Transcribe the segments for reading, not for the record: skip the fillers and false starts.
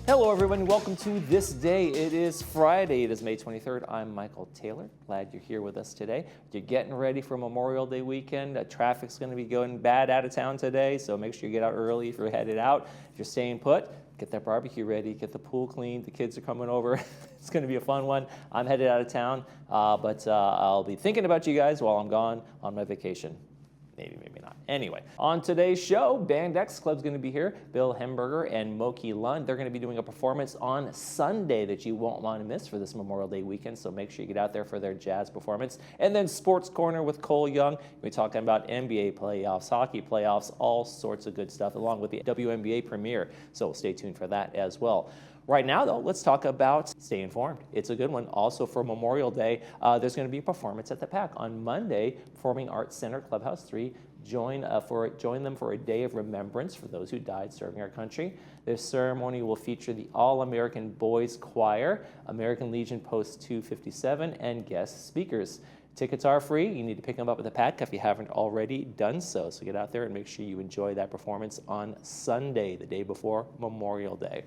Hello everyone, welcome to This Day. It is Friday, it is May 23rd. I'm Michael Taylor. Glad you're here with us today. You're getting ready for Memorial Day weekend. Traffic's going to be going bad out of town today, so make sure you get out early if you're headed out. If you're staying put, get that barbecue ready, get the pool cleaned, the kids are coming over. It's going to be a fun one. I'm headed out of town, but I'll be thinking about you guys while I'm gone on my vacation. Maybe, maybe not. Anyway, on today's show, Band X Club's going to be here. Bill Hemberger and Moki Lund. They're going to be doing a performance on Sunday that you won't want to miss for this Memorial Day weekend, so make sure you get out there for their jazz performance. And then Sports Corner with Cole Young. We're talking about NBA playoffs, hockey playoffs, all sorts of good stuff, along with the WNBA premiere. So stay tuned for that as well. Right now, though, let's talk about Stay Informed. It's a good one. Also for Memorial Day, there's going to be a performance at the PAC on Monday, Performing Arts Center, Clubhouse 3. Join them for a day of remembrance for those who died serving our country. This ceremony will feature the All-American Boys Choir, American Legion Post 257, and guest speakers. Tickets are free. You need to pick them up at the PAC if you haven't already done so. So get out there and make sure you enjoy that performance on Sunday, the day before Memorial Day.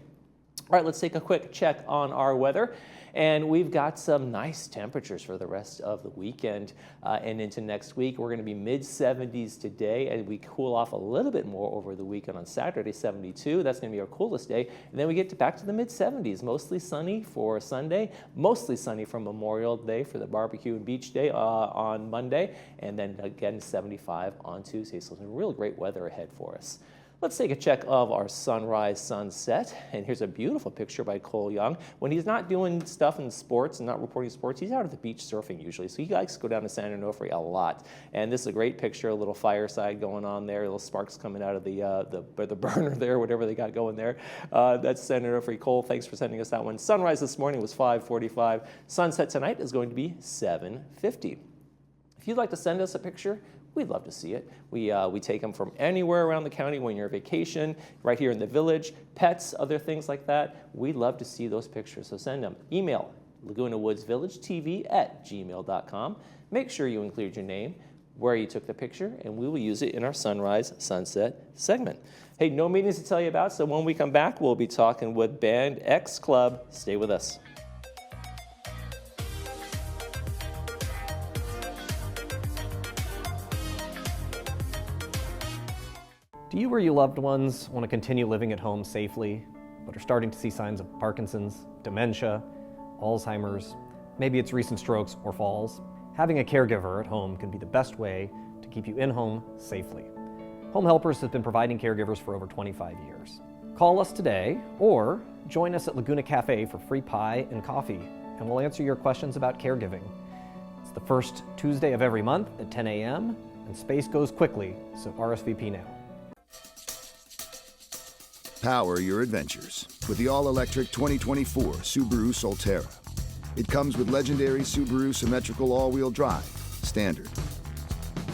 All right, let's take a quick check on our weather. And we've got some nice temperatures for the rest of the weekend and into next week. We're going to be mid-70s today, and we cool off a little bit more over the weekend on Saturday, 72. That's going to be our coolest day. And then we get back to the mid-70s, mostly sunny for Sunday, mostly sunny for Memorial Day for the barbecue and beach day on Monday, and then again 75 on Tuesday. So some really great weather ahead for us. Let's take a check of our sunrise sunset. And here's a beautiful picture by Cole Young. When he's not doing stuff in sports and not reporting sports, he's out at the beach surfing usually. So he likes to go down to San Onofre a lot. And this is a great picture, a little fireside going on there, little sparks coming out of the burner there, whatever they got going there. That's San Onofre. Cole, thanks for sending us that one. Sunrise this morning was 5:45. Sunset tonight is going to be 7:50. If you'd like to send us a picture, we'd love to see it. We take them from anywhere around the county when you're on vacation, right here in the village, pets, other things like that. We'd love to see those pictures, so send them. Email lagunawoodsvillagetv@gmail.com. Make sure you include your name, where you took the picture, and we will use it in our Sunrise Sunset segment. Hey, no meetings to tell you about, so when we come back, we'll be talking with Band X Club. Stay with us. Do you or your loved ones want to continue living at home safely, but are starting to see signs of Parkinson's, dementia, Alzheimer's? Maybe it's recent strokes or falls. Having a caregiver at home can be the best way to keep you in home safely. Home Helpers has been providing caregivers for over 25 years. Call us today or join us at Laguna Cafe for free pie and coffee, and we'll answer your questions about caregiving. It's the first Tuesday of every month at 10 a.m., and space goes quickly, so RSVP now. Power your adventures with the all-electric 2024 Subaru Solterra. It comes with legendary Subaru symmetrical all-wheel drive, standard,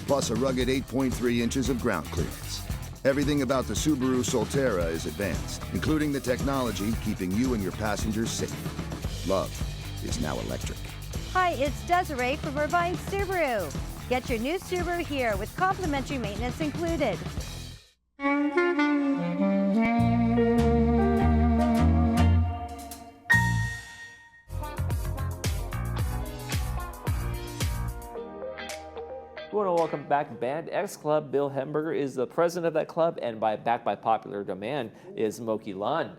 plus a rugged 8.3 inches of ground clearance. Everything about the Subaru Solterra is advanced, including the technology keeping you and your passengers safe. Love is now electric. Hi, it's Desiree from Irvine Subaru. Get your new Subaru here with complimentary maintenance included. We want to welcome back Band X Club. Bill Hemberger is the president of that club, and back by popular demand is Moki Lund.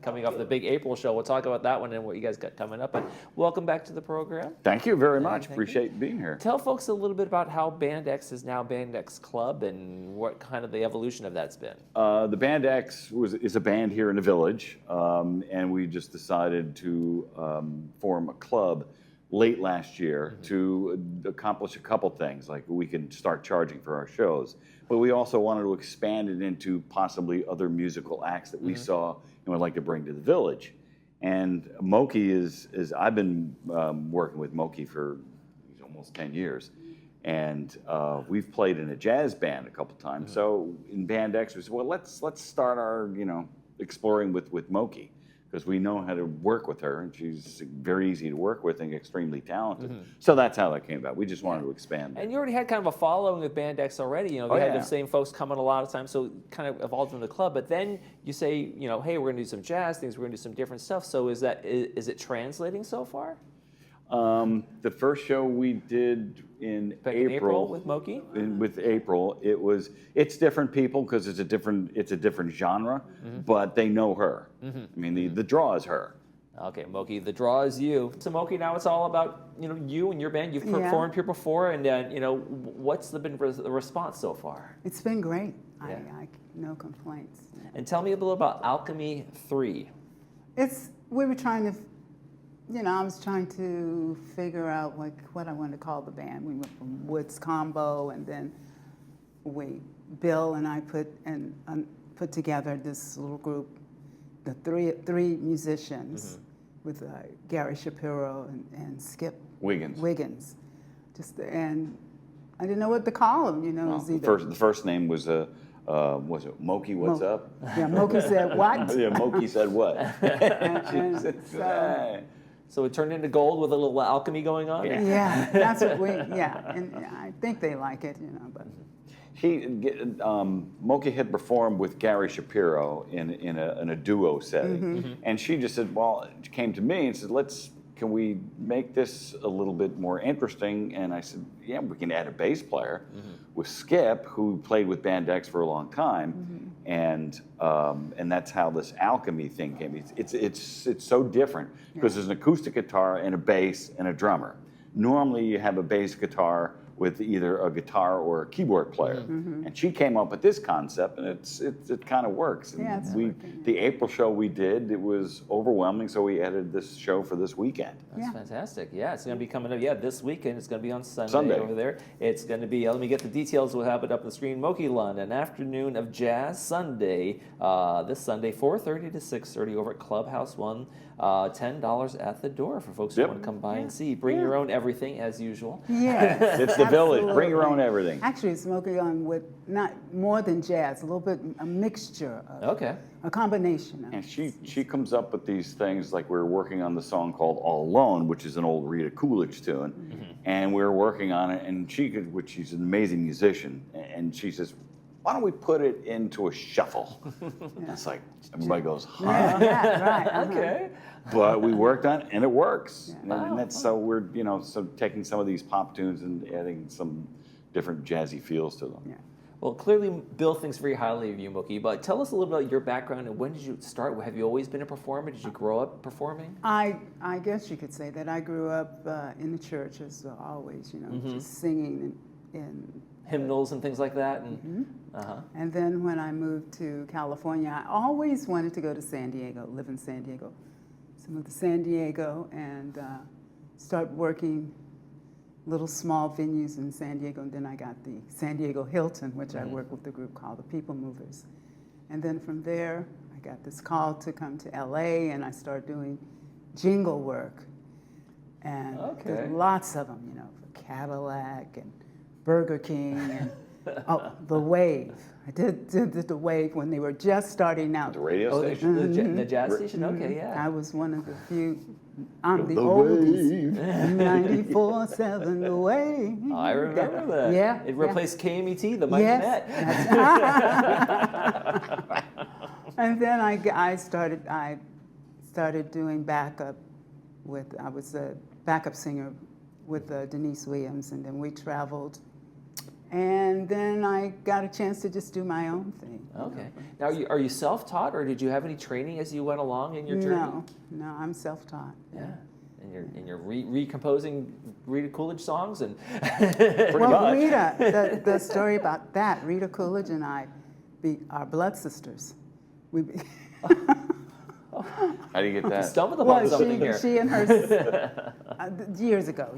Coming off the big April show. We'll talk about that one and what you guys got coming up. But welcome back to the program. Thank you very much. Appreciate being here. Tell folks a little bit about how Band X is now Band X Club and what kind of the evolution of that's been. The Band X is a band here in the village, and we just decided to form a club late last year to accomplish a couple things, like we can start charging for our shows, but we also wanted to expand it into possibly other musical acts that we saw and would like to bring to the village. And Moki is I've been working with Moki for almost 10 years, and we've played in a jazz band a couple times. So in Band X, we said, well, let's start our exploring with Moki. because we know how to work with her, and she's very easy to work with and extremely talented. So that's how that came about. We just wanted to expand it. And you already had kind of a following with Band X already. You know, you had the same folks coming a lot of times, so it kind of evolved in the club. But then you say, you know, hey, we're going to do some jazz things, we're going to do some different stuff. So is it translating so far? The first show we did in April with Moki. With April, it's different people because it's a different genre, but they know her. I mean, the draw is her. Okay, Moki, the draw is you. So Moki, now it's all about, you know, you and your band. You've performed here before, and you know, what's been the response so far? It's been great. Yeah. I no complaints. And tell me a little about Alchemy 3. We were trying to, you know, I was trying to figure out like what I wanted to call the band. We went from Woods Combo, and then Bill and I put together this little group, the three musicians with Gary Shapiro and Skip Wiggins. And I didn't know what to call them. You know, the first name was it Moki? What's up? Yeah, Moki said what? Yeah, Moki said what? So it turned into gold with a little alchemy going on? Yeah, that's what and I think they like it, you know, but. Moki had performed with Gary Shapiro in a duo setting, and she just said, well, she came to me and said, can we make this a little bit more interesting? And I said, yeah, we can add a bass player with Skip, who played with Band X for a long time, and that's how this alchemy thing came. It's so different because there's an acoustic guitar and a bass and a drummer. Normally, you have a bass guitar with either a guitar or a keyboard player, and she came up with this concept, and it kind of works. And yeah, it's working. The April show we did, it was overwhelming, so we added this show for this weekend. That's fantastic. Yeah, it's going to be coming up. Yeah, this weekend. It's going to be on Sunday over there. It's going to be. Let me get the details. We'll have it up on the screen. Moki Lund, an afternoon of jazz Sunday. This Sunday, 4:30 to 6:30 over at Clubhouse One. $10 at the door for folks who want to come by and see. Bring your own everything as usual. Yes, it's the village. Bring your own everything. Actually, it's smoking on with not more than jazz, a little bit a mixture of a combination of. And she comes up with these things, like we were working on the song called All Alone, which is an old Rita Coolidge tune, and we were working on it, and she's an amazing musician, and she says, why don't we put it into a shuffle? It's like, everybody goes, huh? Yeah, right. Okay. But we worked on it, and it works. Yeah. And that's so we're, taking some of these pop tunes and adding some different jazzy feels to them. Yeah. Well, clearly Bill thinks very highly of you, Moki, but tell us a little about your background and when did you start? Have you always been a performer? Did you grow up performing? I guess you could say that I grew up in the church as always, just singing and hymnals and things like that. And then when I moved to California, I always wanted to go to San Diego, live in San Diego. So I moved to San Diego and start working little small venues in San Diego, and then I got the San Diego Hilton, which I work with a group called the People Movers. And then from there, I got this call to come to LA, and I started doing jingle work. And there's lots of them, for Cadillac and Burger King and the Wave. I did the Wave when they were just starting out. The radio station? The jazz station? Okay, yeah. I was one of the few. I'm the oldies. 94.7 The Wave. I remember that. Yeah. It replaced KMET, the Mike Net. And then I started doing backup I was a backup singer with Denise Williams, and then we traveled. And then I got a chance to just do my own thing. Okay. Now, are you self-taught, or did you have any training as you went along in your journey? No, I'm self-taught. Yeah. And you're recomposing Rita Coolidge songs and well, Rita, the story about that, Rita Coolidge and I are blood sisters. How do you get that? Stumbled upon something here. She and her years ago,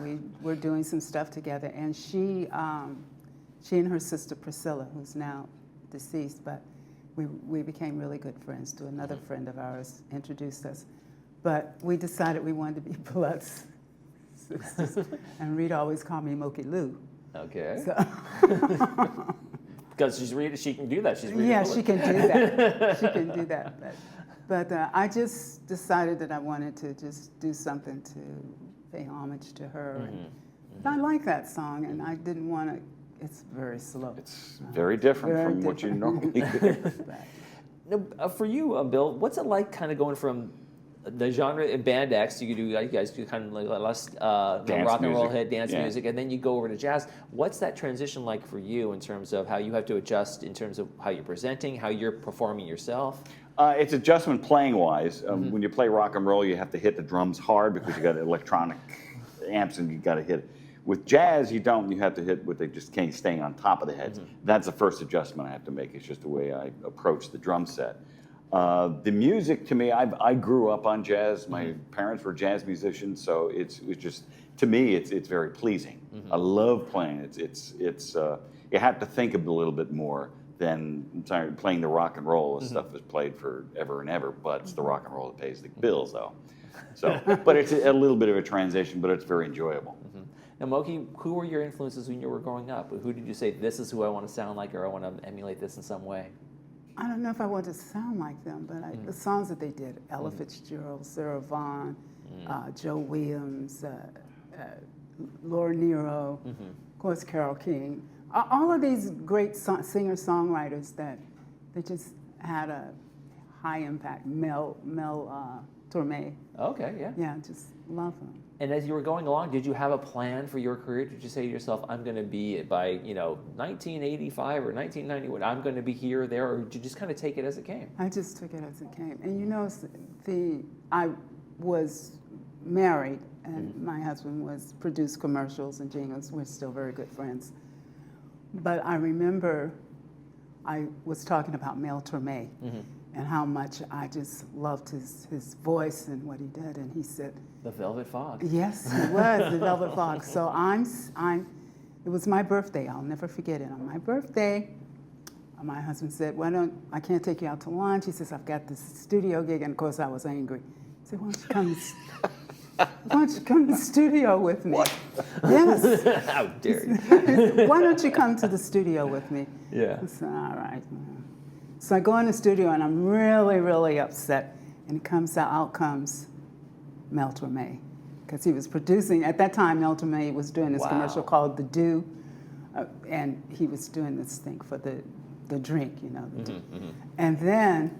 we were doing some stuff together, and she and her sister Priscilla, who's now deceased, but we became really good friends. Another friend of ours introduced us, but we decided we wanted to be blood sisters, and Rita always called me Moki Lou. Okay. So. Because she's Rita, she can do that. She's Rita. Yeah, Coolidge. she can do that. She can do that. But But I just decided that I wanted to just do something to pay homage to her. And I like that song, and I didn't want to. It's very slow. It's very different from what you normally do. Now, for you, Bill, what's it like kind of going from the genre in Band X, you guys do kind of like less rock and roll hit dance music, and then you go over to jazz. What's that transition like for you in terms of how you have to adjust in terms of how you're presenting, how you're performing yourself? It's adjustment playing wise. When you play rock and roll, you have to hit the drums hard because you got electronic amps and you got to hit it. With jazz, you don't. You have to hit what they just can't stay on top of the heads. That's the first adjustment I have to make. It's just the way I approach the drum set. The music, to me, I grew up on jazz. My parents were jazz musicians, so it's just, to me, it's very pleasing. I love playing. It's you have to think a little bit more than playing the rock and roll. This stuff is played forever and ever, but it's the rock and roll that pays the bills, though. So, but it's a little bit of a transition, but it's very enjoyable. Now, Moki, who were your influences when you were growing up? Who did you say, this is who I want to sound like, or I want to emulate this in some way? I don't know if I want to sound like them, but the songs that they did, Ella Fitzgerald, Sarah Vaughan, Joe Williams, Laura Nyro, of course, Carole King, all of these great singer-songwriters that they just had a high impact. Mel Torme. Okay, yeah. Yeah, just love them. And as you were going along, did you have a plan for your career? Did you say to yourself, I'm going to be by 1985 or 1991, I'm going to be here or there, or did you just kind of take it as it came? I just took it as it came. And I was married, and my husband produced commercials and jingles. We're still very good friends. But I remember I was talking about Mel Torme and how much I just loved his voice and what he did, and he said, The Velvet Fog. Yes, it was, the Velvet Fog. So it was my birthday. I'll never forget it. On my birthday, my husband said, I can't take you out to lunch. He says, I've got this studio gig. And of course, I was angry. He said, why don't you come to the studio with me? What? Yes. How dare you? Why don't you come to the studio with me? Yeah. I said, all right. So I go in the studio, and I'm really, really upset. And out comes Mel Torme, because he was producing. At that time, Mel Torme was doing this commercial called The Dew, and he was doing this thing for the drink, the Dew. And then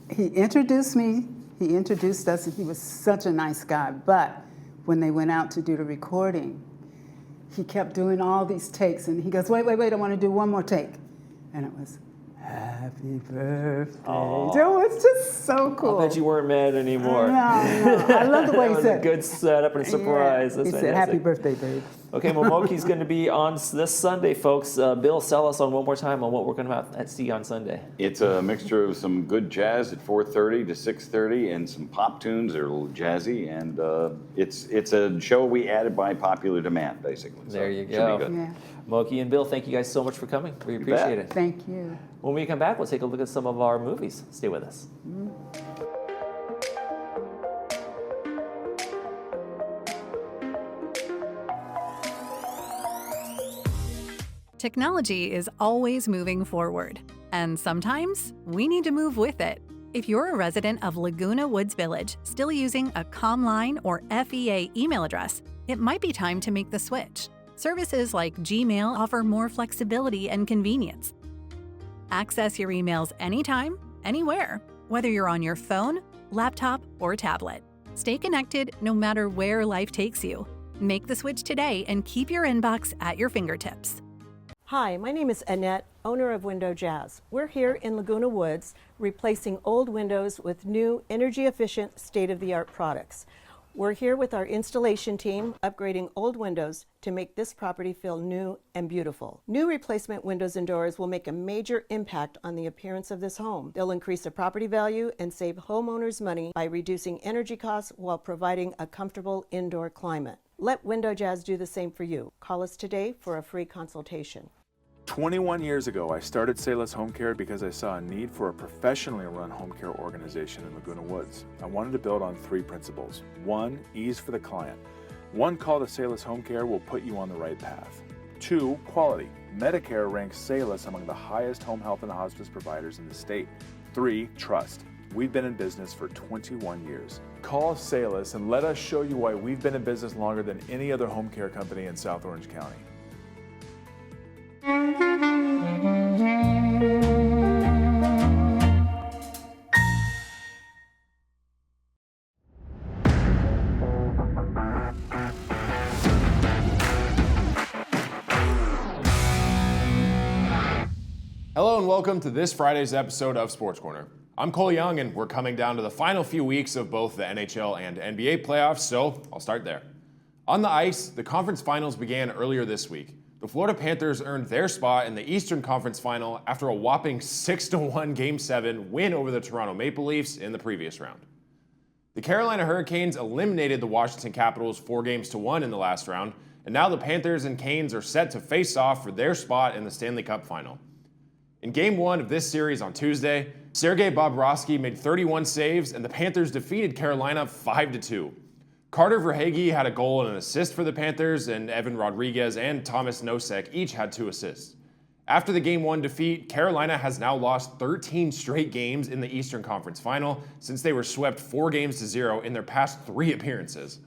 he introduced me. He introduced us, and he was such a nice guy. But when they went out to do the recording, he kept doing all these takes, and he goes, wait, I want to do one more take. And it was, happy birthday. Oh. It was just so cool. I bet you weren't mad anymore. No. I love the way he said. That was a good setup and a surprise. Yeah. He said, happy birthday, babe. Okay, well, Moki's going to be on this Sunday, folks. Bill, sell us on one more time on what we're going to see on Sunday. It's a mixture of some good jazz at 4:30 to 6:30 and some pop tunes that are a little jazzy. And it's a show we added by popular demand, basically. There you Should go. be good. Yeah. Moki and Bill, thank you guys so much for coming. We appreciate it. Thank you. When we come back, we'll take a look at some of our movies. Stay with us. Technology is always moving forward, and sometimes we need to move with it. If you're a resident of Laguna Woods Village still using a ComLine or FEA email address, it might be time to make the switch. Services like Gmail offer more flexibility and convenience. Access your emails anytime, anywhere, whether you're on your phone, laptop, or tablet. Stay connected no matter where life takes you. Make the switch today and keep your inbox at your fingertips. Hi, my name is Annette, owner of Window Jazz. We're here in Laguna Woods, replacing old windows with new, energy-efficient, state-of-the-art products. We're here with our installation team, upgrading old windows to make this property feel new and beautiful. New replacement windows and doors will make a major impact on the appearance of this home. They'll increase the property value and save homeowners money by reducing energy costs while providing a comfortable indoor climate. Let Window Jazz do the same for you. Call us today for a free consultation. 21 years ago, I started Sayless Home Care because I saw a need for a professionally run home care organization in Laguna Woods. I wanted to build on 3 principles. 1, ease for the client. One call to Sayless Home Care will put you on the right path. 2, quality. Medicare ranks Sayless among the highest home health and hospice providers in the state. 3, trust. We've been in business for 21 years. Call Salus and let us show you why we've been in business longer than any other home care company in South Orange County. Hello and welcome to this Friday's episode of Sports Corner. I'm Cole Young and we're coming down to the final few weeks of both the NHL and NBA playoffs, so I'll start there. On the ice, the conference finals began earlier this week. The Florida Panthers earned their spot in the Eastern Conference Final after a whopping 6-1 Game 7 win over the Toronto Maple Leafs in the previous round. The Carolina Hurricanes eliminated the Washington Capitals 4-1 in the last round, and now the Panthers and Canes are set to face off for their spot in the Stanley Cup Final. In Game 1 of this series on Tuesday, Sergei Bobrovsky made 31 saves and the Panthers defeated Carolina 5-2. Carter Verhaeghe had a goal and an assist for the Panthers, and Evan Rodriguez and Thomas Nosek each had 2 assists. After the Game 1 defeat, Carolina has now lost 13 straight games in the Eastern Conference Final since they were swept 4-0 in their past 3 appearances.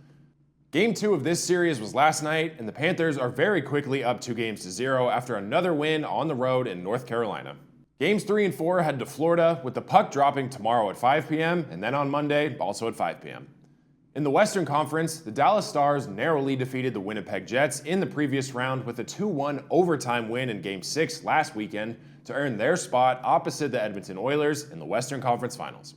Game 2 of this series was last night, and the Panthers are very quickly up 2-0 after another win on the road in North Carolina. Games 3 and 4 head to Florida, with the puck dropping tomorrow at 5 p.m. and then on Monday, also at 5 p.m. In the Western Conference, the Dallas Stars narrowly defeated the Winnipeg Jets in the previous round with a 2-1 overtime win in Game 6 last weekend to earn their spot opposite the Edmonton Oilers in the Western Conference Finals.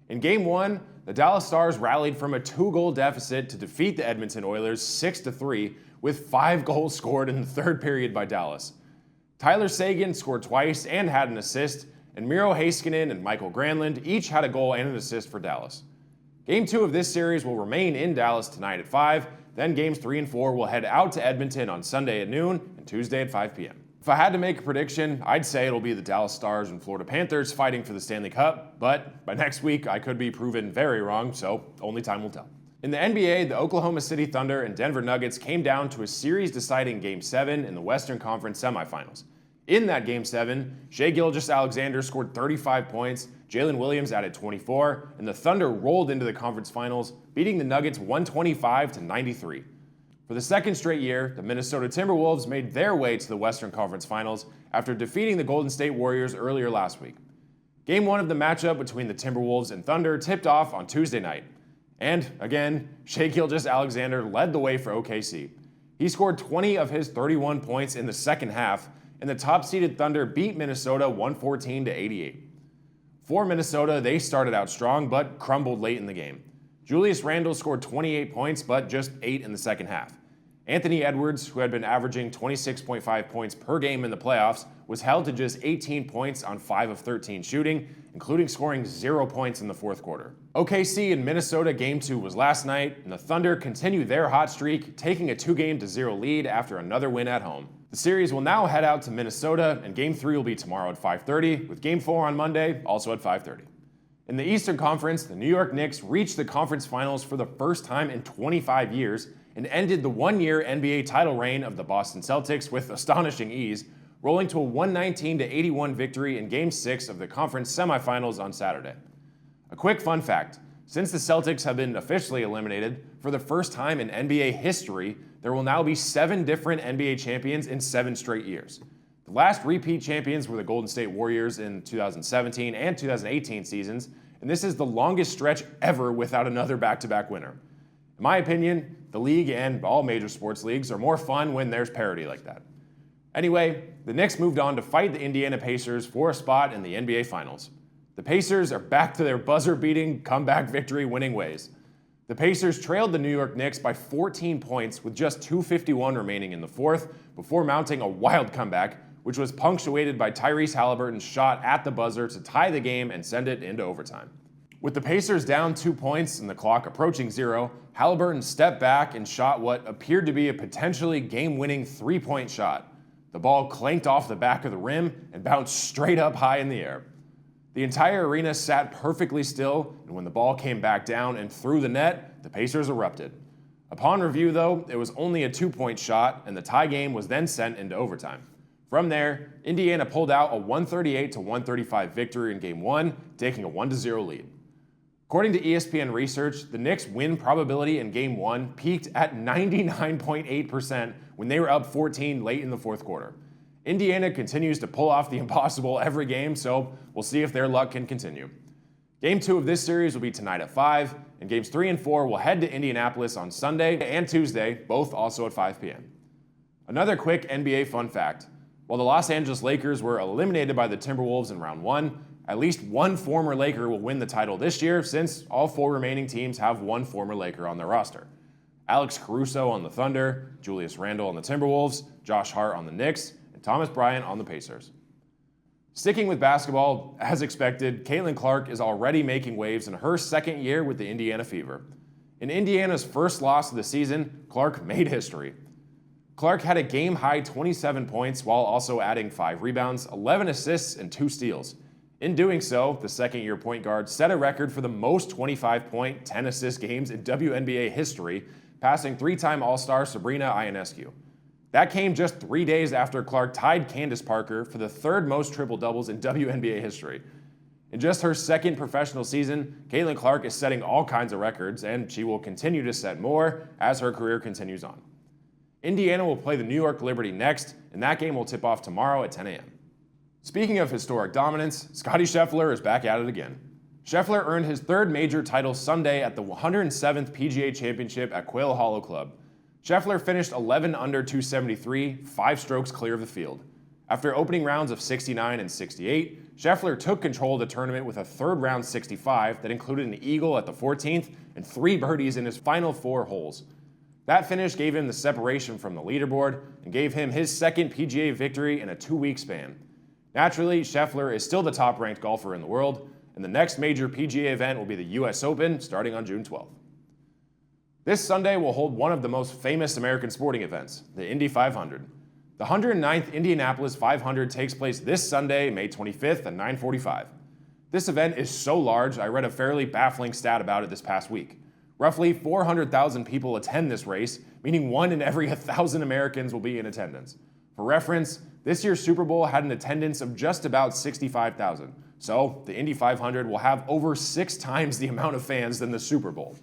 In Game 1, the Dallas Stars rallied from a 2-goal deficit to defeat the Edmonton Oilers 6-3 with 5 goals scored in the third period by Dallas. Tyler Seguin scored twice and had an assist, and Miro Heiskanen and Michael Granlund each had a goal and an assist for Dallas. Game 2 of this series will remain in Dallas tonight at 5, then Games 3 and 4 will head out to Edmonton on Sunday at noon and Tuesday at 5 p.m. If I had to make a prediction, I'd say it'll be the Dallas Stars and Florida Panthers fighting for the Stanley Cup, but by next week I could be proven very wrong, so only time will tell. In the NBA, the Oklahoma City Thunder and Denver Nuggets came down to a series-deciding Game 7 in the Western Conference semifinals. In that Game 7, Shai Gilgeous-Alexander scored 35 points, Jalen Williams added 24, and the Thunder rolled into the conference finals, beating the Nuggets 125-93. For the second straight year, the Minnesota Timberwolves made their way to the Western Conference Finals after defeating the Golden State Warriors earlier last week. Game 1 of the matchup between the Timberwolves and Thunder tipped off on Tuesday night. And, again, Shai Gilgeous-Alexander led the way for OKC. He scored 20 of his 31 points in the second half, and the top-seeded Thunder beat Minnesota 114-88. For Minnesota, they started out strong but crumbled late in the game. Julius Randle scored 28 points, but just 8 in the second half. Anthony Edwards, who had been averaging 26.5 points per game in the playoffs, was held to just 18 points on 5 of 13 shooting, including scoring 0 points in the fourth quarter. OKC in Minnesota Game 2 was last night, and the Thunder continue their hot streak, taking a 2-0 lead after another win at home. The series will now head out to Minnesota, and Game 3 will be tomorrow at 5:30, with Game 4 on Monday, also at 5:30. In the Eastern Conference, the New York Knicks reached the conference finals for the first time in 25 years and ended the one-year NBA title reign of the Boston Celtics with astonishing ease, rolling to a 119-81 victory in Game 6 of the conference semifinals on Saturday. A quick fun fact, since the Celtics have been officially eliminated, for the first time in NBA history, there will now be 7 different NBA champions in 7 straight years. The last repeat champions were the Golden State Warriors in 2017 and 2018 seasons, and this is the longest stretch ever without another back-to-back winner. In my opinion, the league and all major sports leagues are more fun when there's parity like that. Anyway, the Knicks moved on to fight the Indiana Pacers for a spot in the NBA Finals. The Pacers are back to their buzzer-beating, comeback victory-winning ways. The Pacers trailed the New York Knicks by 14 points with just 2:51 remaining in the fourth before mounting a wild comeback, which was punctuated by Tyrese Halliburton's shot at the buzzer to tie the game and send it into overtime. With the Pacers down 2 points and the clock approaching 0, Halliburton stepped back and shot what appeared to be a potentially game-winning 3-point shot. The ball clanked off the back of the rim and bounced straight up high in the air. The entire arena sat perfectly still, and when the ball came back down and through the net, the Pacers erupted. Upon review, though, it was only a 2-point shot, and the tie game was then sent into overtime. From there, Indiana pulled out a 138-135 victory in Game 1, taking a 1-0 lead. According to ESPN research, the Knicks' win probability in Game 1 peaked at 99.8% when they were up 14 late in the fourth quarter. Indiana continues to pull off the impossible every game, so we'll see if their luck can continue. Game 2 of this series will be tonight at 5, and Games 3 and 4 will head to Indianapolis on Sunday and Tuesday, both also at 5 p.m. Another quick NBA fun fact. While the Los Angeles Lakers were eliminated by the Timberwolves in round 1, at least one former Laker will win the title this year, since all 4 remaining teams have one former Laker on their roster. Alex Caruso on the Thunder, Julius Randle on the Timberwolves, Josh Hart on the Knicks, and Thomas Bryant on the Pacers. Sticking with basketball, as expected, Caitlin Clark is already making waves in her second year with the Indiana Fever. In Indiana's first loss of the season, Clark made history. Clark had a game-high 27 points while also adding 5 rebounds, 11 assists, and 2 steals. In doing so, the second-year point guard set a record for the most 25-point, 10-assist games in WNBA history, passing 3-time All-Star Sabrina Ionescu. That came just 3 days after Clark tied Candace Parker for the 3rd most triple-doubles in WNBA history. In just her second professional season, Caitlin Clark is setting all kinds of records, and she will continue to set more as her career continues on. Indiana will play the New York Liberty next, and that game will tip off tomorrow at 10 a.m. Speaking of historic dominance, Scottie Scheffler is back at it again. Scheffler earned his 3rd major title Sunday at the 107th PGA Championship at Quail Hollow Club. Scheffler finished 11 under 273, 5 strokes clear of the field. After opening rounds of 69 and 68, Scheffler took control of the tournament with a 3rd round 65 that included an eagle at the 14th and 3 birdies in his final 4 holes. That finish gave him the separation from the leaderboard and gave him his 2nd PGA victory in a 2-week span. Naturally, Scheffler is still the top-ranked golfer in the world, and the next major PGA event will be the US Open starting on June 12th. This Sunday will hold one of the most famous American sporting events, the Indy 500. The 109th Indianapolis 500 takes place this Sunday, May 25th at 9:45. This event is so large, I read a fairly baffling stat about it this past week. Roughly 400,000 people attend this race, meaning 1 in every 1,000 Americans will be in attendance. For reference, this year's Super Bowl had an attendance of just about 65,000, so the Indy 500 will have over 6 times the amount of fans than the Super Bowl.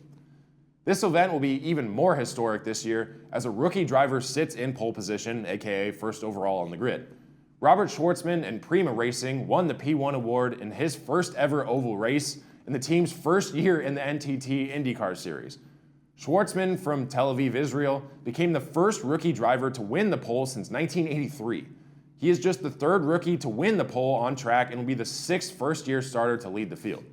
This event will be even more historic this year as a rookie driver sits in pole position, aka first overall on the grid. Robert Schwartzman and Prima Racing won the P1 award in his first ever oval race in the team's first year in the NTT IndyCar Series. Schwartzman from Tel Aviv, Israel, became the first rookie driver to win the pole since 1983. He is just the 3rd rookie to win the pole on track and will be the 6th first-year starter to lead the field.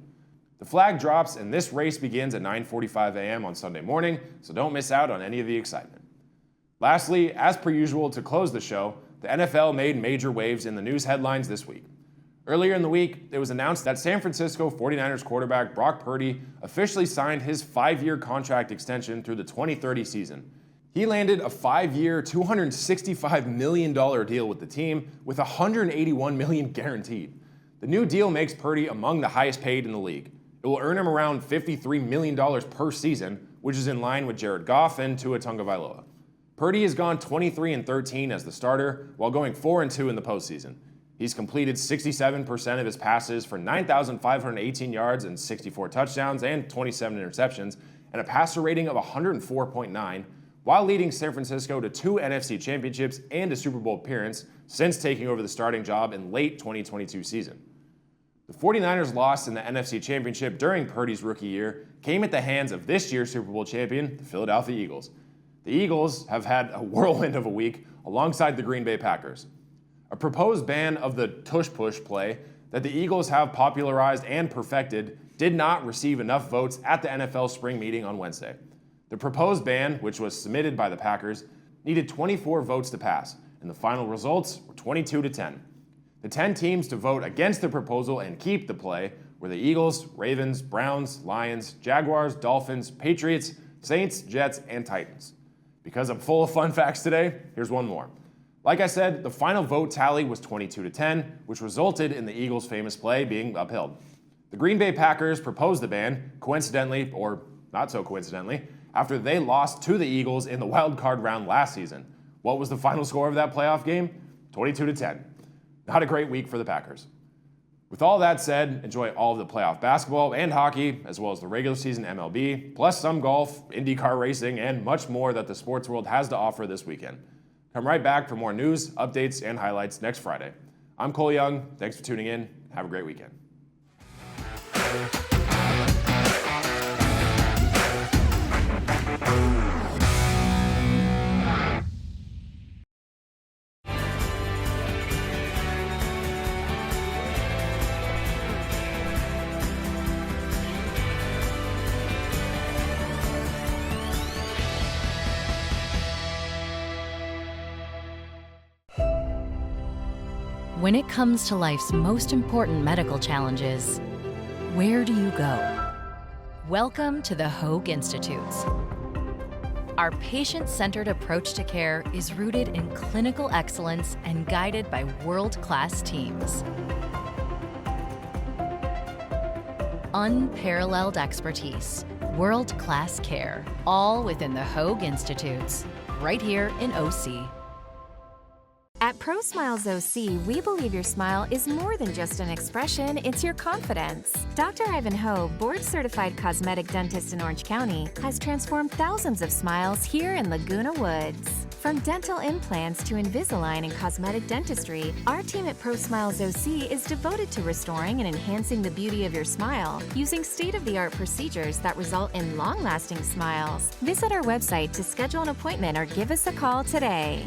The flag drops and this race begins at 9:45 a.m. on Sunday morning, so don't miss out on any of the excitement. Lastly, as per usual to close the show, the NFL made major waves in the news headlines this week. Earlier in the week, it was announced that San Francisco 49ers quarterback Brock Purdy officially signed his 5-year contract extension through the 2030 season. He landed a 5-year, $265 million deal with the team, with $181 million guaranteed. The new deal makes Purdy among the highest paid in the league. It will earn him around $53 million per season, which is in line with Jared Goff and Tua Tagovailoa. Purdy has gone 23-13 as the starter, while going 4-2 in the postseason. He's completed 67% of his passes for 9,518 yards and 64 touchdowns and 27 interceptions, and a passer rating of 104.9, while leading San Francisco to 2 NFC championships and a Super Bowl appearance since taking over the starting job in late 2022 season. The 49ers' loss in the NFC Championship during Purdy's rookie year came at the hands of this year's Super Bowl champion, the Philadelphia Eagles. The Eagles have had a whirlwind of a week alongside the Green Bay Packers. A proposed ban of the tush-push play that the Eagles have popularized and perfected did not receive enough votes at the NFL spring meeting on Wednesday. The proposed ban, which was submitted by the Packers, needed 24 votes to pass, and the final results were 22-10. The 10 teams to vote against the proposal and keep the play were the Eagles, Ravens, Browns, Lions, Jaguars, Dolphins, Patriots, Saints, Jets, and Titans. Because I'm full of fun facts today, here's one more. Like I said, the final vote tally was 22-10, which resulted in the Eagles' famous play being upheld. The Green Bay Packers proposed the ban, coincidentally, or not so coincidentally, after they lost to the Eagles in the wild card round last season. What was the final score of that playoff game? 22-10. Not a great week for the Packers. With all that said, enjoy all of the playoff basketball and hockey, as well as the regular season MLB, plus some golf, IndyCar racing, and much more that the sports world has to offer this weekend. Come right back for more news, updates, and highlights next Friday. I'm Cole Young. Thanks for tuning in. Have a great weekend. When it comes to life's most important medical challenges, where do you go? Welcome to the Hoag Institutes. Our patient-centered approach to care is rooted in clinical excellence and guided by world-class teams. Unparalleled expertise, world-class care, all within the Hoag Institutes, right here in OC. At Pro Smiles OC, we believe your smile is more than just an expression, it's your confidence. Dr. Ivan Ho, board-certified cosmetic dentist in Orange County, has transformed thousands of smiles here in Laguna Woods. From dental implants to Invisalign and cosmetic dentistry, our team at Pro Smiles OC is devoted to restoring and enhancing the beauty of your smile using state-of-the-art procedures that result in long-lasting smiles. Visit our website to schedule an appointment or give us a call today.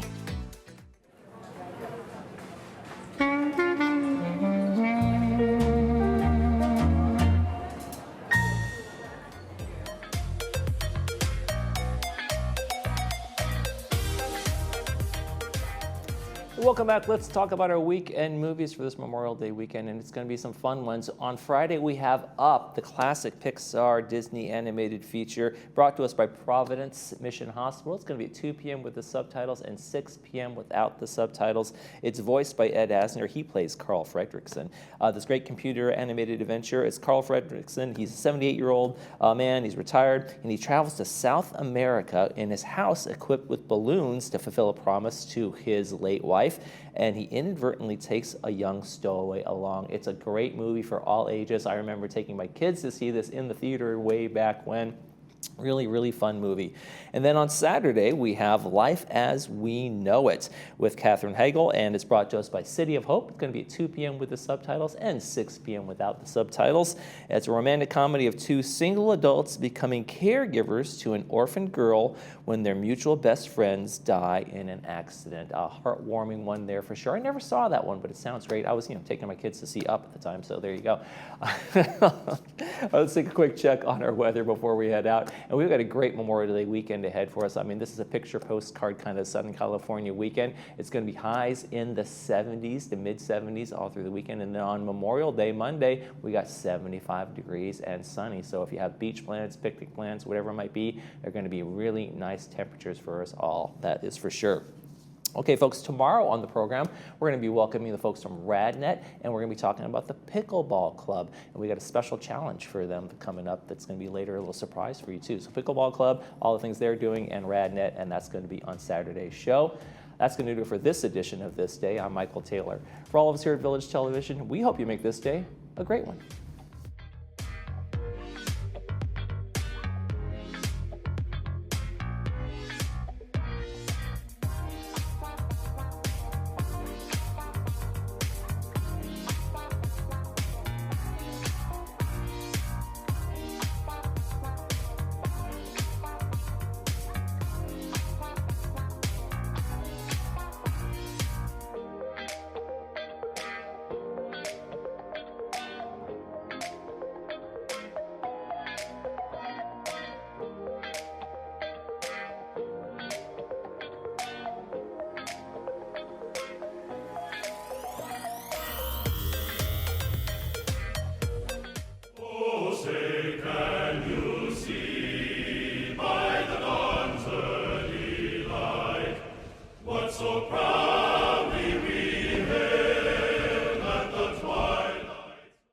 Welcome back. Let's talk about our weekend movies for this Memorial Day weekend, and it's going to be some fun ones. On Friday, we have Up, the classic Pixar Disney animated feature brought to us by Providence Mission Hospital. It's going to be at 2 p.m. with the subtitles and 6 p.m. without the subtitles. It's voiced by Ed Asner. He plays Carl Fredricksen. This great computer animated adventure is Carl Fredricksen. He's a 78-year-old man. He's retired, and he travels to South America in his house equipped with balloons to fulfill a promise to his late wife. And he inadvertently takes a young stowaway along. It's a great movie for all ages. I remember taking my kids to see this in the theater way back when. Really, really fun movie. And then on Saturday, we have Life as We Know It with Katherine Heigl, and it's brought to us by City of Hope. It's going to be at 2 p.m. with the subtitles and 6 p.m. without the subtitles. It's a romantic comedy of two single adults becoming caregivers to an orphaned girl when their mutual best friends die in an accident. A heartwarming one there for sure. I never saw that one, but it sounds great. I was, taking my kids to see Up at the time, so there you go. Let's take a quick check on our weather before we head out. And we've got a great Memorial Day weekend ahead for us. I mean, this is a picture postcard kind of Southern California weekend. It's going to be highs in the 70s to mid 70s all through the weekend. And then on Memorial Day, Monday, we got 75 degrees and sunny. So if you have beach plans, picnic plans, whatever it might be, they're going to be really nice temperatures for us all. That is for sure. Okay, folks, tomorrow on the program, we're going to be welcoming the folks from RadNet, and we're going to be talking about the Pickleball Club. And we got a special challenge for them coming up that's going to be later, a little surprise for you, too. So Pickleball Club, all the things they're doing, and RadNet, and that's going to be on Saturday's show. That's going to do it for this edition of This Day. I'm Michael Taylor. For all of us here at Village Television, we hope you make this day a great one.